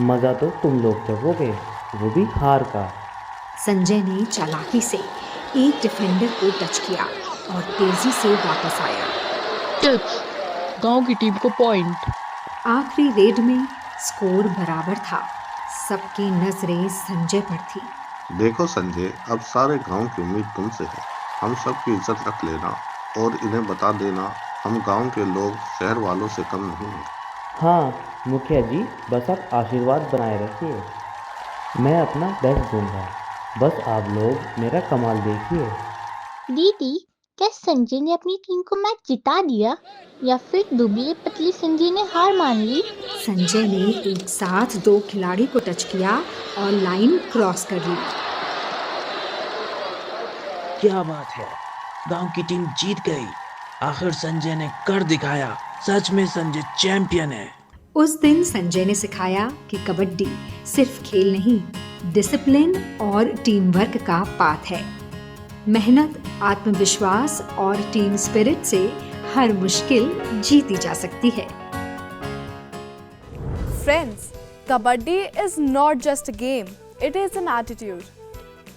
मज़ा तो तुम लोग चखोगे, वो भी हार का। संजय ने चालाकी से एक डिफेंडर को टच किया और तेजी से वापस आया। गांव की टीम को पॉइंट। आखिरी रेड में स्कोर बराबर था। सबकी नजरें संजय पर थी। देखो संजय, अब सारे गांव की उम्मीद तुमसे है। हम सब की इज्जत रख लेना और इन्हें बता देना हम गांव के लोग शहर वालों से कम नहीं हैं। हाँ मुखिया जी, बस आप आशीर्वाद बनाए रखिए। मैं अपना बेस्ट दूंगा, बस आप लोग मेरा कमाल देखिए। दीदी, क्या संजय ने अपनी टीम को मैच जिता दिया या फिर दुबले पतले संजय ने हार मान ली? संजय ने एक साथ 2 खिलाड़ी को टच किया और लाइन क्रॉस कर ली। क्या बात है, गांव की टीम जीत गई। आखिर संजय ने कर दिखाया। सच में संजय चैंपियन है। उस दिन संजय ने सिखाया कि कबड्डी सिर्फ खेल नहीं, डिसिप्लिन और टीम वर्क का पाठ है। मेहनत, आत्मविश्वास और टीम स्पिरिट से हर मुश्किल जीती जा सकती है। Friends, kabaddi is not just a game, it is an attitude.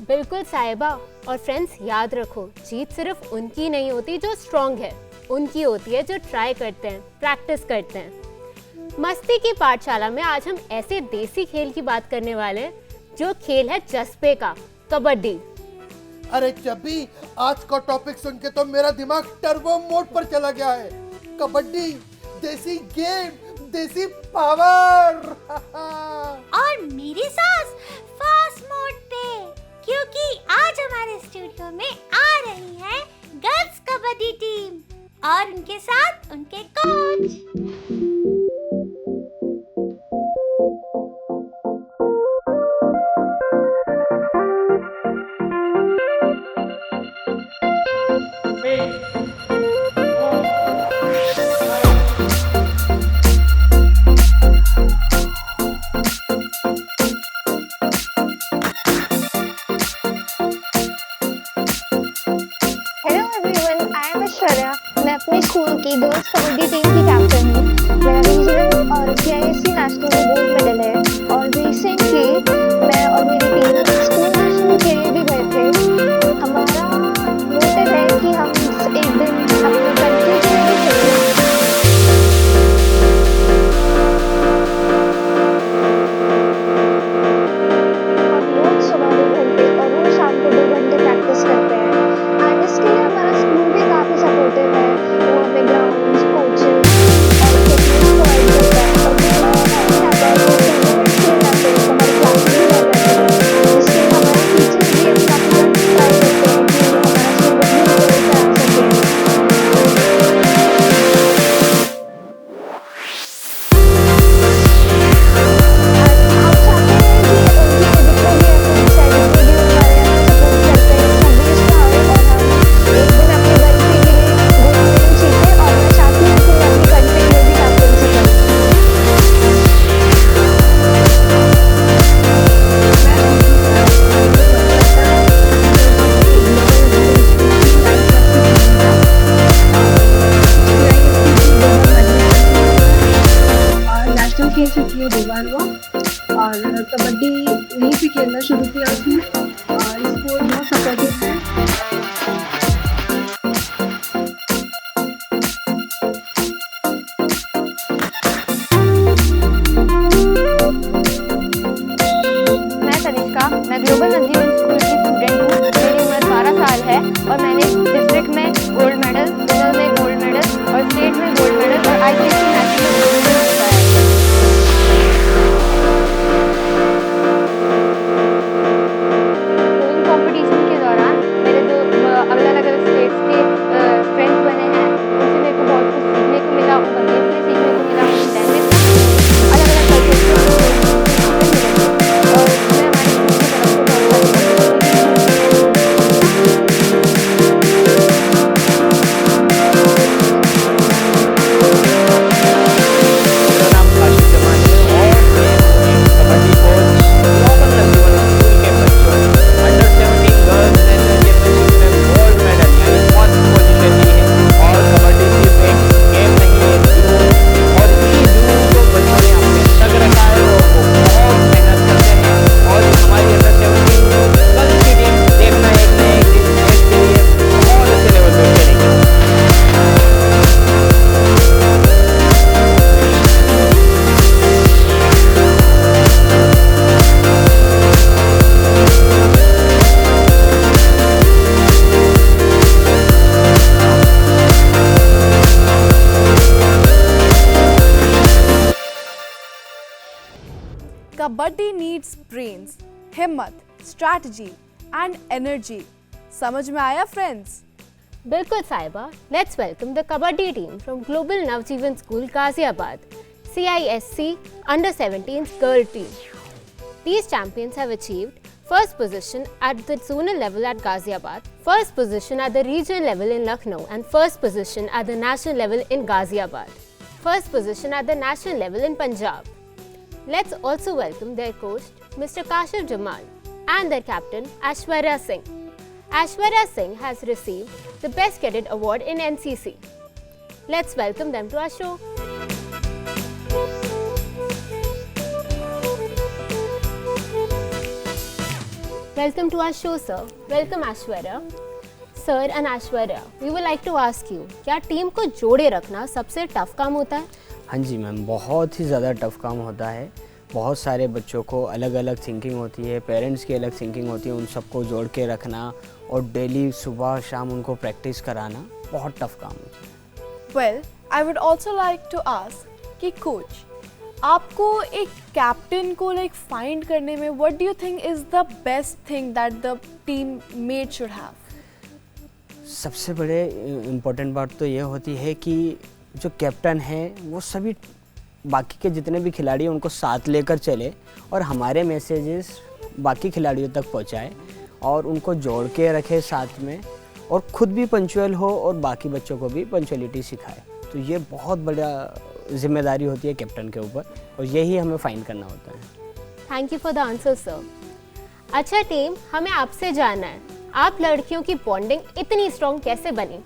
बिल्कुल साहिबा। और फ्रेंड्स, याद रखो, जीत सिर्फ उनकी नहीं होती जो स्ट्रांग है, उनकी होती है जो ट्राई करते हैं, प्रैक्टिस करते हैं। मस्ती की पाठशाला में आज हम ऐसे देसी खेल की बात करने वाले हैं जो खेल है जज्बे का, कबड्डी। अरे चब्बी, आज का टॉपिक सुन के तो मेरा दिमाग टर्बो मोड पर चला गया है। कबड्डी, देसी गेम, देसी पावर। और मेरी सास फास्ट मोड पे, क्योंकि आज हमारे स्टूडियो में आ रही है गर्ल्स कबड्डी टीम और उनके साथ उनके कोच। मैं अपने स्कूल की गर्ल्स कबड्डी टीम की कैप्टन हूँ। मेरा रीजनल और CISC नेशनल में गोल्ड मेडल है और रिसेंटली मैं और मेरी टीम स्कूल नेशनल के लिए भी गए थे। हमारा मोटिव है कि हम एक दिन अपनी कंट्री के लिए खेलें। हम रोज सुबह 2 घंटे और रोज शाम को 2 घंटे प्रैक्टिस करते हैं एंड इसके लिए हमारा स्कूल भी काफ़ी सपोर्टिव है। वो हमें ग्राउंड्स, कोचेस और फिटनेस प्रोवाइड करता है और मेरा टाइम रहता है तो टूर्नामेंट्स खेल जाते हैं, हमारे क्लासेस भी रह जाते हैं, जिससे हमारे टीचर्स भी अब काफ़ी ट्राई करते हैं कि हमारा स्टूडेंट भी लेवल पे आ खेल चुकी है 2 बार वो, और कबड्डी यहीं से खेलना शुरू किया उसने और इसको बहुत सपोर्टिव है। मैं तनिष्का, मैं ग्लोबल नंदीवन स्कूल की स्टूडेंट हूँ। मेरी उम्र 12 साल है और मैंने डिस्ट्रिक्ट में गोल्ड मेडल, जोनल में गोल्ड मेडल और स्टेट में गोल्ड मेडल और ICC नेशनल में गोल्ड मेडल जीता है। रोइंग कंपटीशन के दौरान कबड्डी नीड्स ब्रेन्स, हिम्मत, स्ट्रैटेजी एंड एनर्जी। समझ में आया फ्रेंड्स? बिल्कुल Sahiba, let's welcome the kabaddi team from global Navjivan school Ghaziabad, CISC Under 17 girl team. These champions have achieved first position at the zonal level at Ghaziabad, first position at the regional level in Lucknow, and first position at the national level in Ghaziabad, first position at the national level in Punjab. Let's also welcome their coach, Mr. Kashif Jamal, and their captain, Aishwarya Singh. Aishwarya Singh has received the Best Cadet Award in NCC. Let's welcome them to our show. Welcome to our show, sir. Welcome, Aishwarya. Sir and Aishwarya, we would like to ask you, क्या team को जोड़े रखना सबसे tough काम होता है? हाँ जी ma'am, बहुत ही ज़्यादा टफ काम होता है। बहुत सारे बच्चों को अलग अलग थिंकिंग होती है, पेरेंट्स की अलग थिंकिंग होती है, उन सबको जोड़ के रखना और डेली सुबह शाम उनको प्रैक्टिस कराना बहुत टफ काम होता है। Well, I would also like to ask कि कोच, आपको एक कैप्टन को फाइंड करने में what do you think is the best thing that the team mate should have? सबसे बड़े इम्पोर्टेंट बात तो ये होती है कि जो कैप्टन है वो सभी बाकी के जितने भी खिलाड़ी हैं उनको साथ लेकर चले और हमारे मैसेजेस बाकी खिलाड़ियों तक पहुंचाए और उनको जोड़ के रखे साथ में, और खुद भी पंक्चुअल हो और बाकी बच्चों को भी पंक्चुअलिटी सिखाए। तो ये बहुत बड़ा जिम्मेदारी होती है कैप्टन के ऊपर और यही हमें फाइंड करना होता है। Thank you for the answer sir. अच्छा टीम, हमें आपसे जानना है, आप लड़कियों की बॉन्डिंग इतनी स्ट्रॉन्ग कैसे बनी?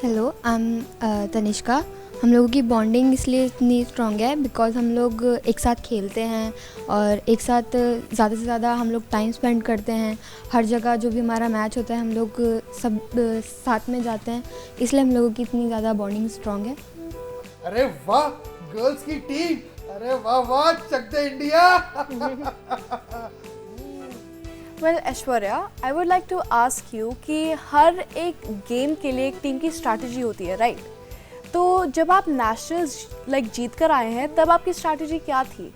Hello, I am Tanishka. हम लोगों की बॉन्डिंग इसलिए इतनी स्ट्रॉन्ग है बिकॉज हम लोग एक साथ खेलते हैं और एक साथ ज़्यादा से ज़्यादा हम लोग टाइम स्पेंड करते हैं। हर जगह जो भी हमारा मैच होता है हम लोग सब साथ में जाते हैं, इसलिए हम लोगों की इतनी ज़्यादा बॉन्डिंग स्ट्रॉन्ग है। अरे वाह, गर्ल्स की टीम, अरे वाह वाह, चक दे India. Well Aishwarya, I would like to ask you कि हर एक गेम के लिए एक टीम की स्ट्रैटेजी होती है, राइट? तो जब आप नेशनल्स जीत कर आए हैं तब आपकी स्ट्रैटेजी क्या थी?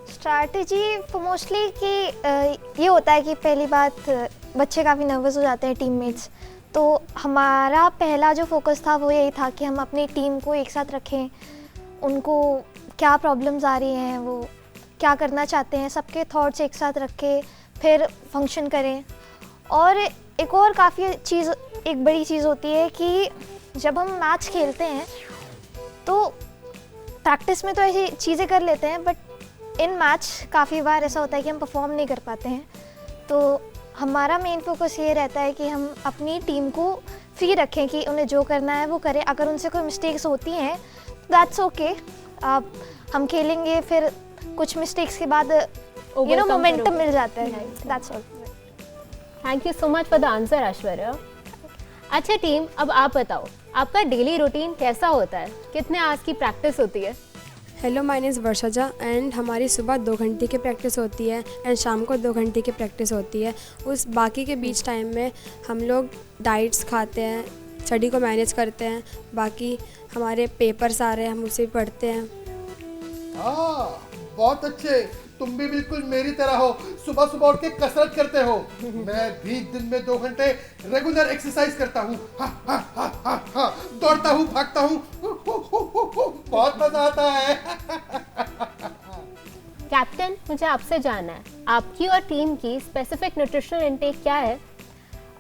स्ट्रैटेजी मोस्टली कि ये होता है कि पहली बात बच्चे काफ़ी नर्वस हो जाते हैं, टीममेट्स। तो हमारा पहला जो फोकस था वो यही था कि हम अपनी टीम को एक साथ रखें, उनको क्या प्रॉब्लम्स आ रही हैं, वो क्या करना चाहते हैं, सबके थॉट्स एक साथ रख के फिर फंक्शन करें। और एक और काफ़ी चीज़, एक बड़ी चीज़ होती है कि जब हम मैच खेलते हैं तो प्रैक्टिस में तो ऐसी चीज़ें कर लेते हैं, बट इन मैच काफ़ी बार ऐसा होता है कि हम परफॉर्म नहीं कर पाते हैं। तो हमारा मेन फोकस ये रहता है कि हम अपनी टीम को फ्री रखें कि उन्हें जो करना है वो करें। अगर उनसे कोई मिस्टेक्स होती हैं दैट्स ओके, हम खेलेंगे, फिर कुछ मिस्टेक्स के बाद मोमेंटम मिल जाता है। That's all. Thank you so much for the answer Aishwarya. अच्छा टीम, अब आप बताओ, आपका डेली रूटीन कैसा होता है? कितने आवर्स की प्रैक्टिस होती है? Hello, my name is Varshaja and हमारी सुबह 2 घंटे की प्रैक्टिस होती है एंड शाम को 2 घंटे की प्रैक्टिस होती है। उस बाकी के बीच टाइम में हम लोग डाइट्स खाते हैं, स्टडी को मैनेज करते हैं, बाकी हमारे पेपर्स आ रहे हैं हम उसे पढ़ते हैं। बहुत अच्छे, तुम भी बिल्कुल मेरी तरह हो, सुबह सुबह उठ के कसरत करते हो। मैं भी दिन में 2 घंटे रेगुलर एक्सरसाइज करता हूँ, दौड़ता हूँ, भागता हूँ, बहुत मजा आता है। कैप्टन, मुझे आपसे जानना है, आपकी और टीम की स्पेसिफिक न्यूट्रिशनल इनटेक क्या है?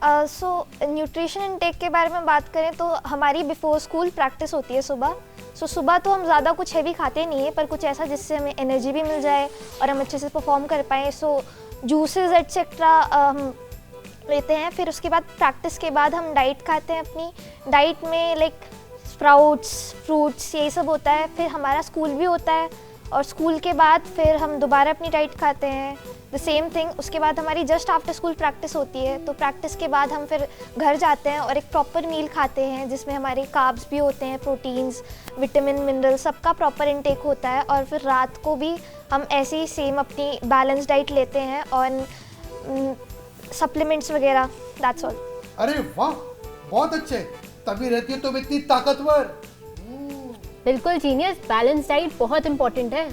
सो न्यूट्रिशन इनटेक के बारे में बात करें तो हमारी बिफोर स्कूल प्रैक्टिस होती है सुबह। सुबह तो हम ज़्यादा कुछ हैवी खाते नहीं हैं, पर कुछ ऐसा जिससे हमें एनर्जी भी मिल जाए और हम अच्छे से परफॉर्म कर पाएँ। जूसेस एटसेट्रा हम लेते हैं। फिर उसके बाद प्रैक्टिस के बाद हम डाइट खाते हैं। अपनी डाइट में स्प्राउट्स, फ्रूट्स, यही सब होता है। फिर हमारा स्कूल भी होता है और स्कूल के बाद फिर हम दोबारा अपनी डाइट खाते हैं, द सेम थिंग। उसके बाद हमारी जस्ट आफ्टर स्कूल प्रैक्टिस होती है, तो प्रैक्टिस के बाद हम फिर घर जाते हैं और एक प्रॉपर मील खाते हैं जिसमें हमारे कार्ब्स भी होते हैं, प्रोटीन्स, विटामिन, मिनरल, सबका प्रॉपर इनटेक होता है। और फिर रात को भी हम ऐसे ही सेम अपनी बैलेंस डाइट लेते हैं और सप्लीमेंट्स वगैरह, दैट्स ऑल। अरे वाह, बहुत अच्छे, तभी रहती हो तुम इतनी ताकतवर। बिल्कुल जीनियस, बैलेंस डाइट बहुत इम्पोर्टेंट है।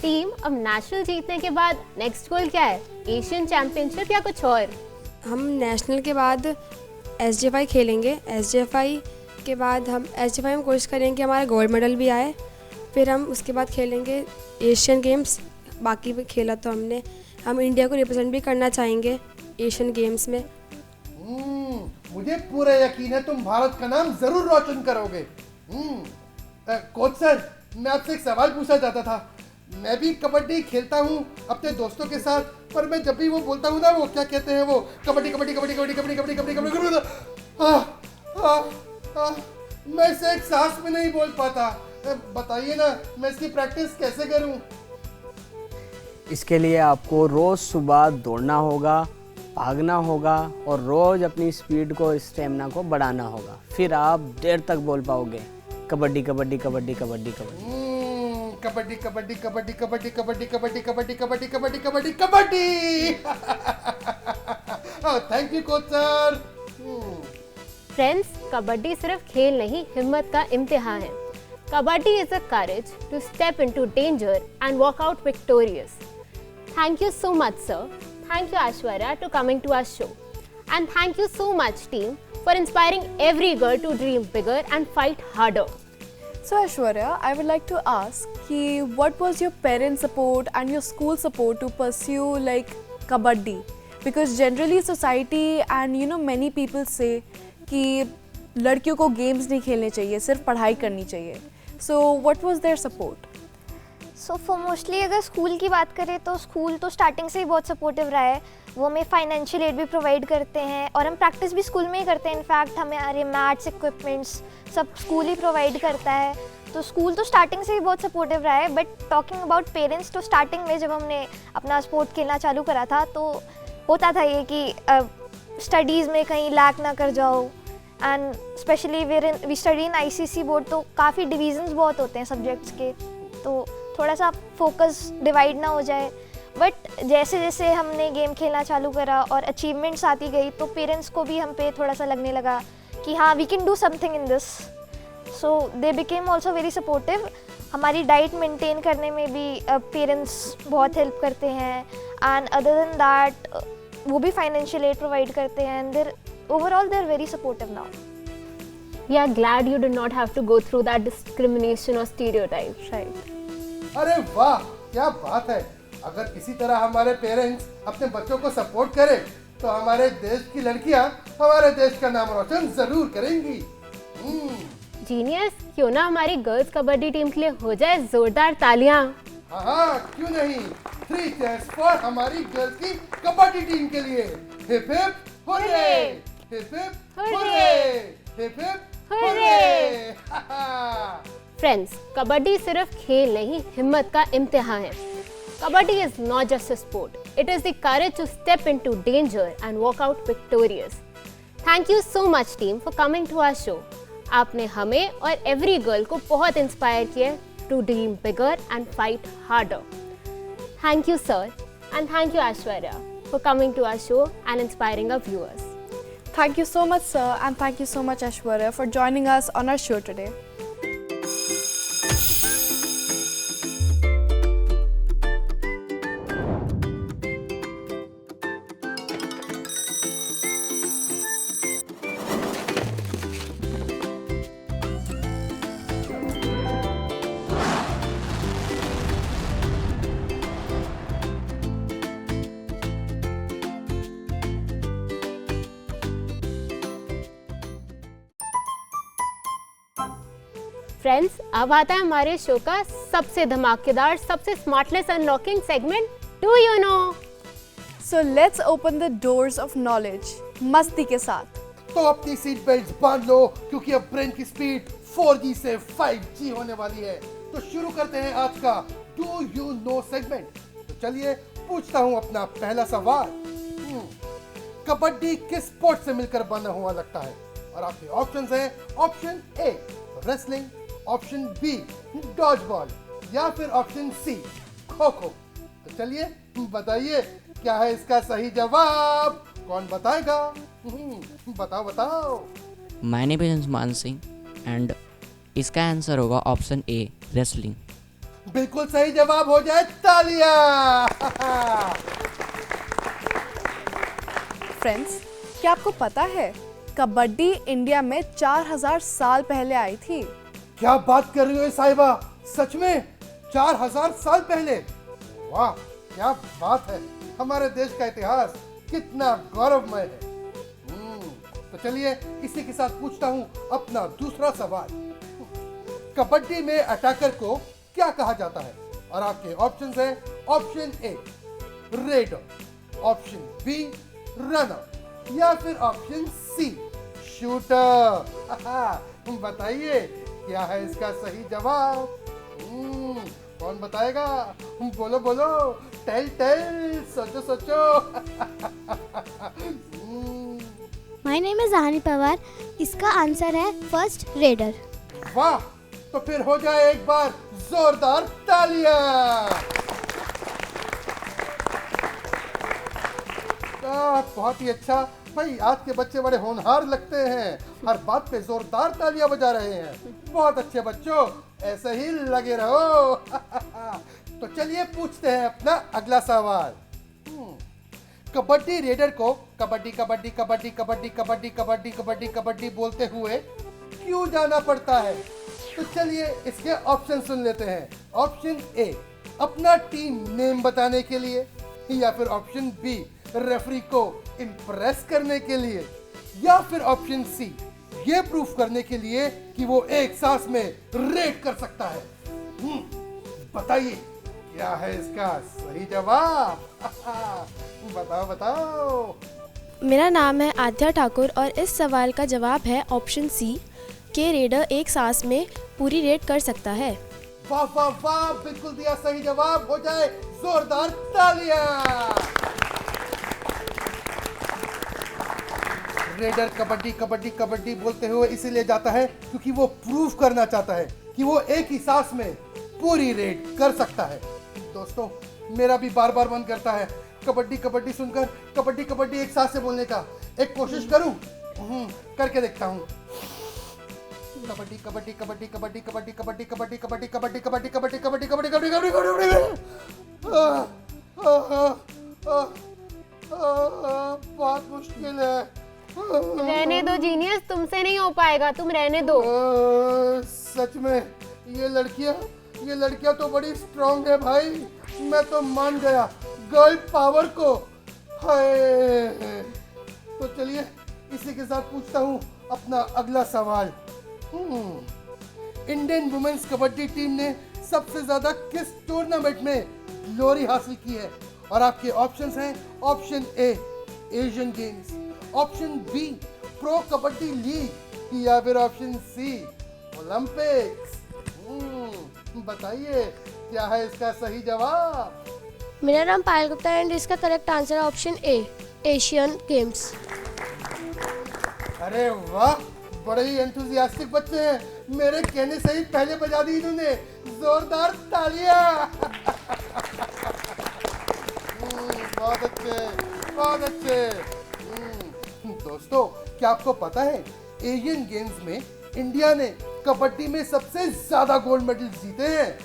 टीम, अब नेशनल जीतने के बाद नेक्स्ट गोल क्या है? एशियन चैंपियनशिप या कुछ और? हम नेशनल के बाद SJFI खेलेंगे। SJFI के बाद हम SJFI में कोशिश करेंगे कि हमारा गोल्ड मेडल भी आए। फिर हम उसके बाद खेलेंगे एशियन गेम्स। बाकी भी खेला तो हमने, हम इंडिया को रिप्रेजेंट भी करना चाहेंगे एशियन गेम्स में। मुझे पूरा यकीन है तुम भारत का नाम जरूर रोशन करोगे। कोच सर, मैं आपसे एक सवाल पूछना चाहता था। मैं भी कबड्डी खेलता हूँ अपने दोस्तों के साथ, पर मैं जब भी वो बोलता हूँ ना, वो क्या कहते हैं, वो कबड्डी कबड्डी कबड्डी कबड्डी कबड्डी कबड्डी कबड्डी कबड्डी, मैं इसे एक सांस में नहीं बोल पाता। बताइए ना, मैं इसकी प्रैक्टिस कैसे करूँ? इसके लिए आपको रोज़ सुबह दौड़ना होगा, भागना होगा और रोज़ अपनी स्पीड को, स्टेमिना को बढ़ाना होगा। फिर आप देर तक बोल पाओगे kabaddi kabaddi kabaddi kabaddi kabaddi kabaddi kabaddi kabaddi kabaddi kabaddi kabaddi kabaddi kabaddi kabaddi kabaddi kabaddi. Thank you coach sir. Friends, kabaddi सिर्फ खेल नहीं, हिम्मत का इम्तिहान है। Kabaddi is a courage to step into danger and walk out victorious. Thank you so much, sir. Thank you, Aishwarya, to coming to our show. And thank you so much, team, for inspiring every girl to dream bigger and fight harder. So Aishwarya, I would like to ask कि what was your parent support and your school support to pursue like kabaddi? Because generally society and you know many people say कि लड़कियों को games नहीं खेलने चाहिए, सिर्फ पढ़ाई करनी चाहिए। So what was their support? So for mostly अगर स्कूल की बात करें तो स्कूल तो स्टार्टिंग से ही बहुत सपोर्टिव रहा है। वो हमें फाइनेंशियल एड भी प्रोवाइड करते हैं और हम प्रैक्टिस भी स्कूल में ही करते हैं। इनफैक्ट हमारे मैथ्स इक्विपमेंट्स सब स्कूल ही प्रोवाइड करता है। तो स्कूल तो स्टार्टिंग से ही बहुत सपोर्टिव रहा है। बट टॉकिंग अबाउट पेरेंट्स, तो स्टार्टिंग में जब हमने अपना स्पोर्ट खेलना चालू करा था तो होता था ये कि स्टडीज़ में कहीं लैक ना कर जाओ। And specially we study in ICC board, तो काफ़ी डिविजन्स बहुत होते हैं सब्जेक्ट्स के, तो थोड़ा सा फोकस डिवाइड ना हो जाए। बट जैसे जैसे हमने गेम खेलना चालू करा और अचीवमेंट्स आती गई तो पेरेंट्स को भी हम पे थोड़ा सा लगने लगा कि हाँ we can do something in this. So they became also very supportive. हमारी डाइट मेंटेन करने में भी पेरेंट्स बहुत हेल्प करते हैं। एंड अदर देन दैट वो भी फाइनेंशियल एड प्रोवाइड करते हैं। And their overall they are very supportive now. We are glad you did not have to go through that discrimination or stereotypes, right? अरे वाह, क्या बात है। अगर किसी तरह हमारे पेरेंट्स अपने बच्चों को सपोर्ट करें तो हमारे देश की लड़कियां हमारे देश का नाम रोशन जरूर करेंगी। जीनियस, क्यों ना हमारी गर्ल्स कबड्डी टीम के लिए हो जाए जोरदार तालियां। हाँ, क्यों नहीं। 3 cheers फॉर हमारी गर्ल्स की कबड्डी टीम के लिए। Hip hip hurray, hip hip hurray, hip hip hurray. Friends, kabaddi सिर्फ खेल नहीं, हिम्मत का इम्तिहान है। Kabaddi is not just a sport, it is the courage to step into danger and walk out victorious. Thank you so much team for coming to our show. आपने हमें और एवरी गर्ल को बहुत इंस्पायर किया to dream bigger and fight harder. Thank you sir, and thank you Aishwarya for coming to our show and inspiring our viewers. Thank you so much, sir, and thank you so much, Aishwarya, for joining us on our show today. Friends, अब आता है हमारे show का सबसे धमाकेदार, सबसे smartness unlocking segment, do you know. So let's open the doors of knowledge मस्ती के साथ। तो अपनी सीट बेल्ट बांध लो क्योंकि अब ब्रेन की स्पीड 4G से 5G होने वाली है। तो शुरू करते हैं आज का डू यू नो सेगमेंट। तो चलिए पूछता हूँ अपना पहला सवाल। कबड्डी किस स्पोर्ट से मिलकर बना हुआ लगता है? और आपके ऑप्शंस हैं, option A wrestling, option B dodge ball या फिर ऑप्शन सी खो खो। तो चलिए बताइए क्या है इसका सही जवाब? कौन बताएगा? बताओ बताओ। My name is Anshuman Singh and इसका आंसर होगा ऑप्शन ए रेसलिंग। बिल्कुल सही जवाब, हो जाए तालियां। फ्रेंड्स, क्या आपको पता है कबड्डी इंडिया में 4000 साल पहले आई थी? क्या बात कर रही हो साहिबा, सच में 4000 साल पहले? वाह, क्या बात है। हमारे देश का इतिहास कितना गौरवमय है। तो चलिए इसी के साथ पूछता हूँ अपना दूसरा सवाल। कबड्डी में अटैकर को क्या कहा जाता है? और आपके ऑप्शंस हैं, option A raider, option B runner, या फिर ऑप्शन सी शूटर। बताइए क्या है इसका सही जवाब? कौन बताएगा? बोलो बोलो, टेल टेल, सोचो सोचो। माय नेम इज आनी पवार। इसका आंसर है फर्स्ट रेडर। वाह, तो फिर हो जाए एक बार जोरदार तालियां। बहुत ही अच्छा भाई, आज के बच्चे बड़े होनहार लगते हैं, हर बात पे जोरदार तालियां बजा रहे हैं। बहुत अच्छे बच्चों, ऐसे ही लगे रहो। तो चलिए पूछते हैं अपना अगला सवाल। कबड्डी रेडर को कबड्डी कबड्डी कबड्डी कबड्डी कबड्डी कबड्डी कबड्डी कबड्डी बोलते हुए क्यों जाना पड़ता है? तो चलिए इसके ऑप्शन सुन लेते हैं। ऑप्शन ए अपना टीम नेम बताने के लिए, या फिर ऑप्शन बी रेफरी को इम्प्रेस करने के लिए, या फिर ऑप्शन सी ये प्रूफ करने के लिए कि वो एक सांस में रेड कर सकता है। बताइए क्या है इसका सही जवाब? बताओ बताओ। मेरा नाम है आध्या ठाकुर और इस सवाल का जवाब है ऑप्शन सी के रेडर एक सांस में पूरी रेड कर सकता है। वाह वाह वाह, बिल्कुल दिया सही जवाब, हो जाए जोरदार तालियां। रेडर कबड्डी कबड्डी कबड्डी बोलते हुए इसीलिए जाता है क्योंकि वो प्रूफ करना चाहता है कि वो एक ही सांस में पूरी रेड कर सकता है। दोस्तों, मेरा भी बार बार मन करता है कबड्डी कबड्डी सुनकर कबड्डी कबड्डी एक सांस से बोलने का। एक कोशिश करूं? करके देखता हूं। कबड्डी कबड्डी कबड्डी कबड्डी कबड्डी कबड्डी कबड्डी कबड्डी कबड्डी कबड्डी कबड्डी कबड्डी कबड्डी कबड्डी कबड्डी कबड्डी। बहुत मुश्किल है। रहने दो जीनियस, तुमसे नहीं हो पाएगा, तुम रहने दो। सच में ये लड़कियां तो बड़ी स्ट्रांग है भाई, मैं तो मान गया गर्ल पावर को। हाय, तो चलिए इसी के साथ पूछता हूँ अपना अगला सवाल। इंडियन वुमेन्स कबड्डी टीम ने सबसे ज्यादा किस टूर्नामेंट में ग्लोरी हासिल की है? और आपके ऑप्शंस हैं, option A Asian games, option B pro kabaddi league, या फिर ऑप्शन सी ओलंपिक्स। बताइए क्या है इसका सही जवाब? मेरा नाम पायल गुप्ता है एंड इसका करेक्ट आंसर है ऑप्शन ए एशियन गेम्स। अरे वाह, बड़े ही एंथुसियास्टिक बच्चे हैं, मेरे कहने से ही पहले बजा दी इन्होंने। जोरदार तालियां। बहुत अच्छे, बहुत अच्छे। दोस्तों, क्या आपको पता है एशियन गेम्स में इंडिया ने कबड्डी में सबसे ज्यादा गोल्ड मेडल जीते हैं?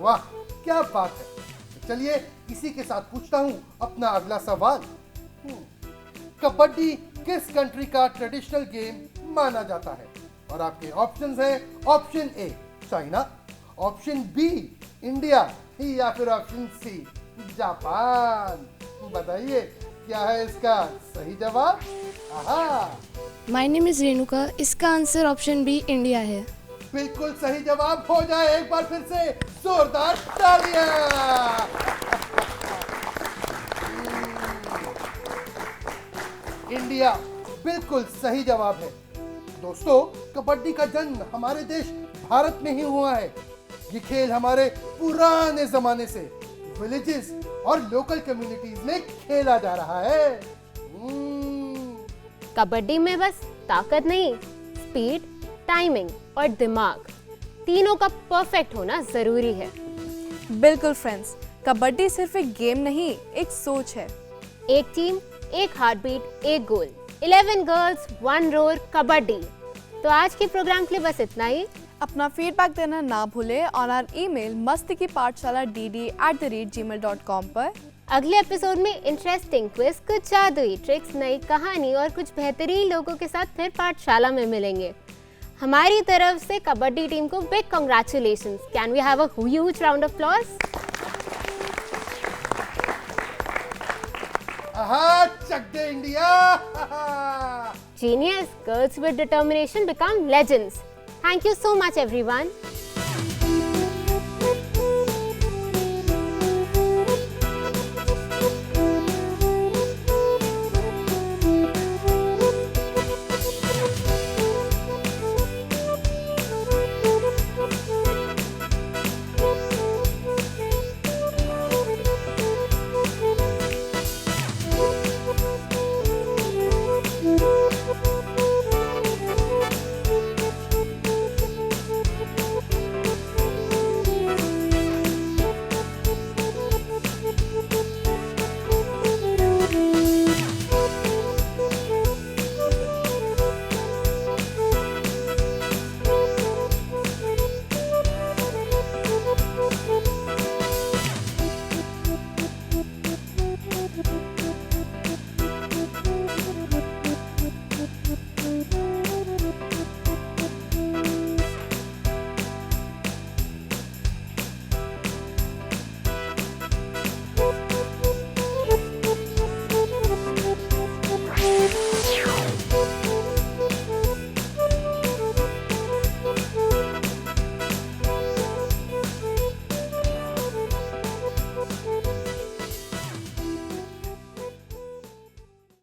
वाह, क्या बात है। चलिए इसी के साथ पूछता हूँ अपना अगला सवाल। कबड्डी किस कंट्री का ट्रेडिशनल गेम माना जाता है? और आपके ऑप्शंस हैं, option A China, option B India, या फिर ऑप्शन सी जापान। बताइए क्या है इसका सही जवाब? My name is Renuka. इसका आंसर ऑप्शन बी इंडिया है। बिल्कुल सही जवाब, हो जाए एक बार फिर से जोरदार तालियां। इंडिया बिल्कुल सही जवाब है। दोस्तों, कबड्डी का जन्म हमारे देश भारत में ही हुआ है। ये खेल हमारे पुराने जमाने से विलेजेस और लोकल कम्युनिटीज में खेला जा रहा है। कबड्डी में बस ताकत नहीं, स्पीड, टाइमिंग और दिमाग तीनों का परफेक्ट होना जरूरी है। बिल्कुल फ्रेंड्स, कबड्डी सिर्फ एक गेम नहीं, एक सोच है। एक टीम, एक हार्ट बीट, एक गोल। 11 गर्ल्स 1 रोर कबड्डी। तो आज के प्रोग्राम के लिए बस इतना ही। अपना फीडबैक देना ना भूलें और आवर ईमेल mastikipaathshala@gmail.com पर। अगले एपिसोड में इंटरेस्टिंग क्विज, कुछ जादुई ट्रिक्स, नई कहानी और कुछ बेहतरीन लोगों के साथ फिर पाठशाला में मिलेंगे। हमारी तरफ से कबड्डी टीम को big congratulations. Can we have a huge round of applause? चक दे India. Genius, girls with determination become legends. Thank you so much everyone.